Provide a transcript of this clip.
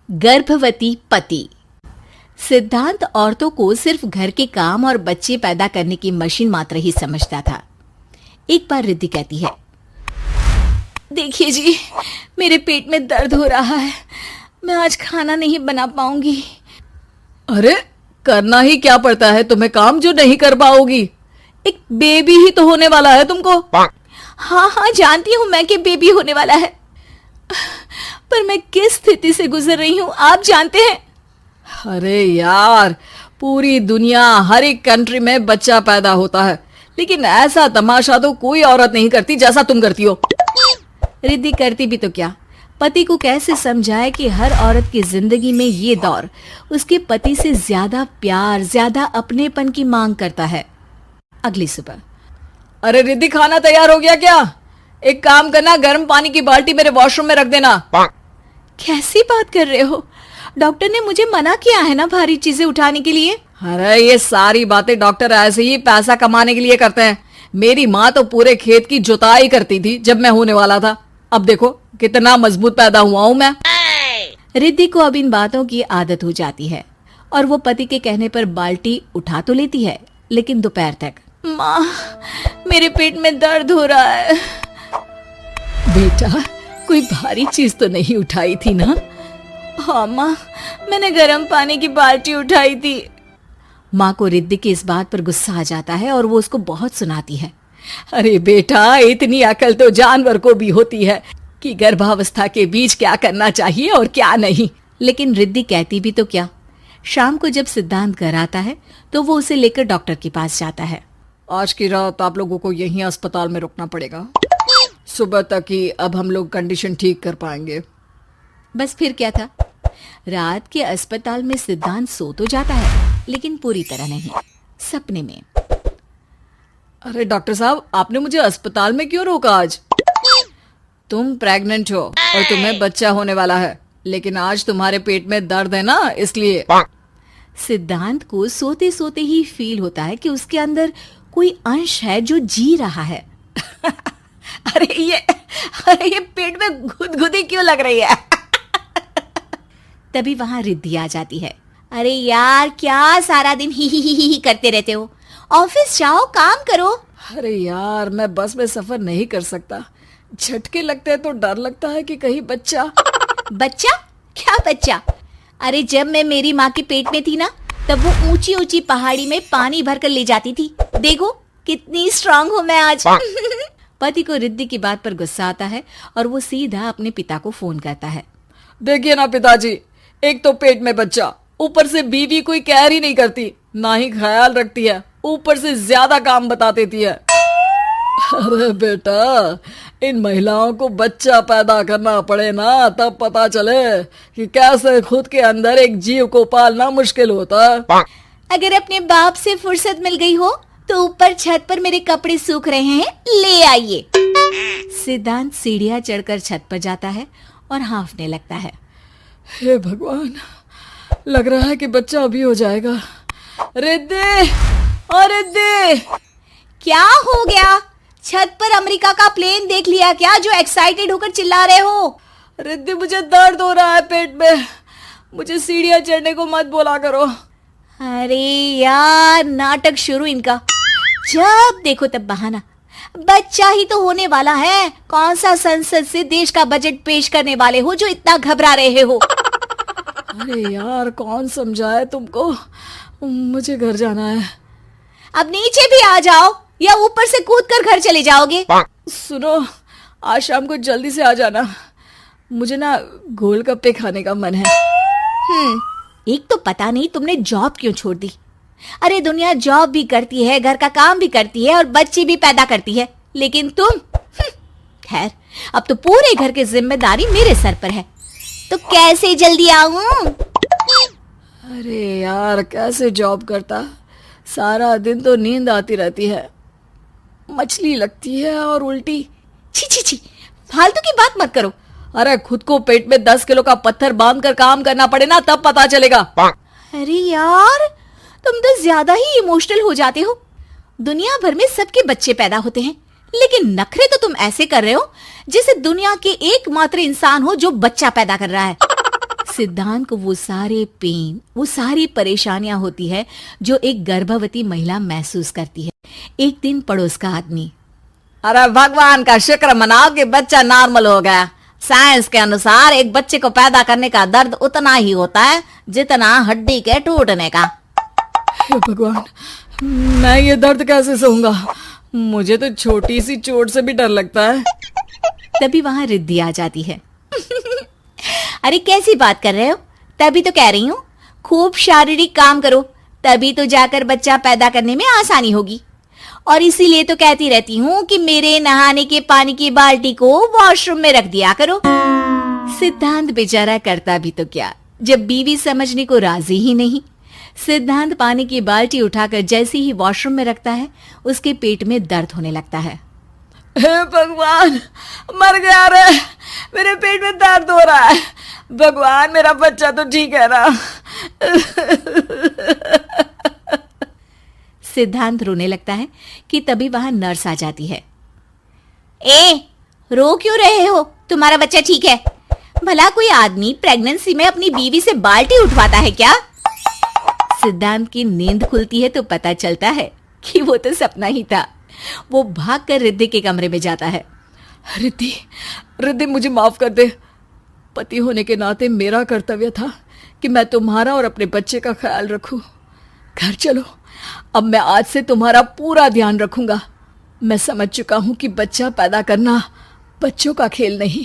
गर्भवती पति। सिद्धांत औरतों को सिर्फ घर के काम और बच्चे पैदा करने की मशीन मात्र ही समझता था। एक बार रिद्धि कहती है, देखिए जी, मेरे पेट में दर्द हो रहा है, मैं आज खाना नहीं बना पाऊंगी। अरे करना ही क्या पड़ता है तुम्हें काम जो नहीं कर पाओगी? एक बेबी ही तो होने वाला है तुमको। हाँ हाँ जानती हूँ मैं कि बेबी होने वाला है, पर मैं किस स्थिति से गुजर रही हूँ आप जानते हैं। अरे यार, पूरी दुनिया हर एक कंट्री में बच्चा पैदा होता है, लेकिन ऐसा तमाशा तो कोई औरत नहीं करती जैसा तुम करती हो। रिद्धि करती भी तो क्या, पति को कैसे समझाए कि हर औरत की जिंदगी में ये दौर उसके पति से ज्यादा प्यार, ज्यादा अपनेपन की मांग करता है। अगली सुबह, अरे रिद्धि, खाना तैयार हो गया क्या? एक काम करना, गर्म पानी की बाल्टी मेरे वॉशरूम में रख देना। कैसी बात कर रहे हो? डॉक्टर ने मुझे मना किया है ना भारी चीजें उठाने के लिए। अरे ये सारी बातें डॉक्टर ऐसे ही पैसा कमाने के लिए करते हैं। मेरी माँ तो पूरे खेत की जुताई करती थी जब मैं होने वाला था। अब देखो कितना मजबूत पैदा हुआ हूँ मैं। रिद्धि को अब इन बातों की आदत हो जाती है और वो पति के कहने पर बाल्टी उठा तो लेती है, लेकिन दोपहर तक, माँ मेरे पेट में दर्द हो रहा है। बेटा, कोई भारी चीज तो नहीं उठाई थी ना? हाँ माँ, मैंने गर्म पानी की बाल्टी उठाई थी। माँ को रिद्धि की इस बात पर गुस्सा आ जाता है और वो उसको बहुत सुनाती है। अरे बेटा, इतनी अकल तो जानवर को भी होती है कि गर्भावस्था के बीच क्या करना चाहिए और क्या नहीं। लेकिन रिद्धि कहती भी तो क्या। शाम को जब सिद्धांत घर आता है तो वो उसे लेकर डॉक्टर के पास जाता है। आज की रात आप लोगों को यहीं अस्पताल में रुकना पड़ेगा, सुबह तक ही अब हम लोग कंडीशन ठीक कर पाएंगे। बस फिर क्या था, रात के अस्पताल में सिद्धांत सो तो जाता है, लेकिन पूरी तरह नहीं, सपने में। अरे डॉक्टर साहब, आपने मुझे अस्पताल में क्यों रोका आज? तुम प्रेग्नेंट हो और तुम्हें बच्चा होने वाला है, लेकिन आज तुम्हारे पेट में दर्द है ना, इसलिए। सिद्धांत को सोते सोते ही फील होता है कि उसके अंदर कोई अंश है जो जी रहा है। अरे ये पेट में गुदगुदी क्यों लग रही है? तभी वहां रिद्धि आ जाती है। अरे यार, क्या सारा दिन ही करते रहते हो, ऑफिस जाओ, काम करो। अरे यार, मैं बस में सफर नहीं कर सकता, झटके लगते हैं तो डर लगता है कि कहीं बच्चा। बच्चा? क्या बच्चा? अरे जब मैं मेरी माँ के पेट में थी ना, तब वो ऊंची ऊंची पहाड़ी में पानी भर कर ले जाती थी। देखो कितनी स्ट्रांग हूँ मैं आज। पति को रिद्धि की बात पर गुस्सा आता है और वो सीधा अपने पिता को फोन करता है। देखिए ना पिताजी, एक तो पेट में बच्चा, ऊपर से बीवी कोई केयर ही नहीं करती, ना ही ख्याल रखती है, ऊपर से ज्यादा काम बता देती है। अरे बेटा, इन महिलाओं को बच्चा पैदा करना पड़े ना, तब पता चले कि कैसे खुद के अंदर एक जीव को पालना मुश्किल होता है। अगर अपने बाप से फुर्सत मिल गई हो तो ऊपर छत पर मेरे कपड़े सूख रहे हैं, ले आइए। सिद्धांत सीढ़ियां चढ़कर छत पर जाता है और हांफने लगता है। हे भगवान, लग रहा है कि बच्चा अभी हो जाएगा। रिद्धि, और रिद्धि, क्या हो गया? छत पर अमेरिका का प्लेन देख लिया क्या जो एक्साइटेड होकर चिल्ला रहे हो? रिद्धि, मुझे दर्द हो रहा है पेट में, मुझे सीढ़ियां चढ़ने को मत बोला करो। अरे यार, नाटक शुरू इनका, जब देखो तब बहाना। बच्चा ही तो होने वाला है, कौन सा संसद से देश का बजट पेश करने वाले हो जो इतना घबरा रहे हो? अरे यार, कौन समझाए तुमको, मुझे घर जाना है। अब नीचे भी आ जाओ या ऊपर से कूद कर घर चले जाओगे? सुनो, आज शाम को जल्दी से आ जाना, मुझे ना गोलगप्पे खाने का मन है। एक तो पता नहीं तुमने जॉब क्यों छोड़ दी। अरे दुनिया जॉब भी करती है, घर का काम भी करती है और बच्चे भी पैदा करती है, लेकिन तुम, खैर अब तो पूरे घर की जिम्मेदारी मेरे सर पर है, तो कैसे जल्दी आऊं? अरे यार, कैसे जॉब करता, सारा दिन तो नींद आती रहती है, मछली लगती है और उल्टी। छी छी छी, फालतू की बात मत करो। अरे खुद को पेट में 10 किलो का पत्थर बांध कर काम करना पड़े ना, तब पता चलेगा। अरे यार, तुम तो ज्यादा ही इमोशनल हो जाते हो। दुनिया भर में सबके बच्चे पैदा होते हैं, लेकिन नखरे तो तुम ऐसे कर रहे हो जैसे दुनिया के एकमात्र इंसान हो जो बच्चा पैदा कर रहा है। सिद्धांत को वो सारे पेन, वो सारी परेशानियां होती है जो एक गर्भवती महिला महसूस करती है। एक दिन पड़ोस का आदमी, अरे भगवान का शुक्र मनाओ कि बच्चा नॉर्मल हो गया। साइंस के अनुसार एक बच्चे को पैदा करने का दर्द उतना ही होता है जितना हड्डी के टूटने का। हे भगवान, मैं ये दर्द कैसे सहूंगा? मुझे तो छोटी सी चोट से भी डर लगता है। तभी वहां रिद्धि आ जाती है। अरे कैसी बात कर रहे हो? तभी तो कह रही हूँ, खूब शारीरिक काम करो, तभी तो जाकर बच्चा पैदा करने में आसानी होगी। और इसीलिए तो कहती रहती हूँ कि मेरे नहाने के पानी की बाल्टी को वॉशरूम में रख दिया करो। सिद्धांत बेचारा करता भी तो क्या, जब बीवी समझने को राजी ही नहीं। सिद्धांत पानी की बाल्टी उठाकर जैसे ही वॉशरूम में रखता है, उसके पेट में दर्द होने लगता है। हे भगवान, मर गया रे, मेरे पेट में दर्द हो रहा है। भगवान, मेरा बच्चा तो ठीक है ना? सिद्धांत रोने लगता है कि तभी वहां नर्स आ जाती है। ए, रो क्यों रहे हो? तुम्हारा बच्चा ठीक है। भला कोई आदमी प्रेगनेंसी में अपनी बीवी से बाल्टी उठवाता है क्या? सिद्धांत की नींद खुलती है तो पता चलता है कि वो तो सपना ही था। वो भागकर रिद्धि के कमरे में जाता है। रिद्धि, रिद्धि मुझे माफ कर दे। पति होने के नाते मेरा कर्तव्य था कि मैं तुम्हारा और अपने बच्चे का ख्याल रखूं। घर चलो, अब मैं आज से तुम्हारा पूरा ध्यान रखूंगा। मैं समझ चुका हूं कि बच्चा पैदा करना बच्चों का खेल नहीं।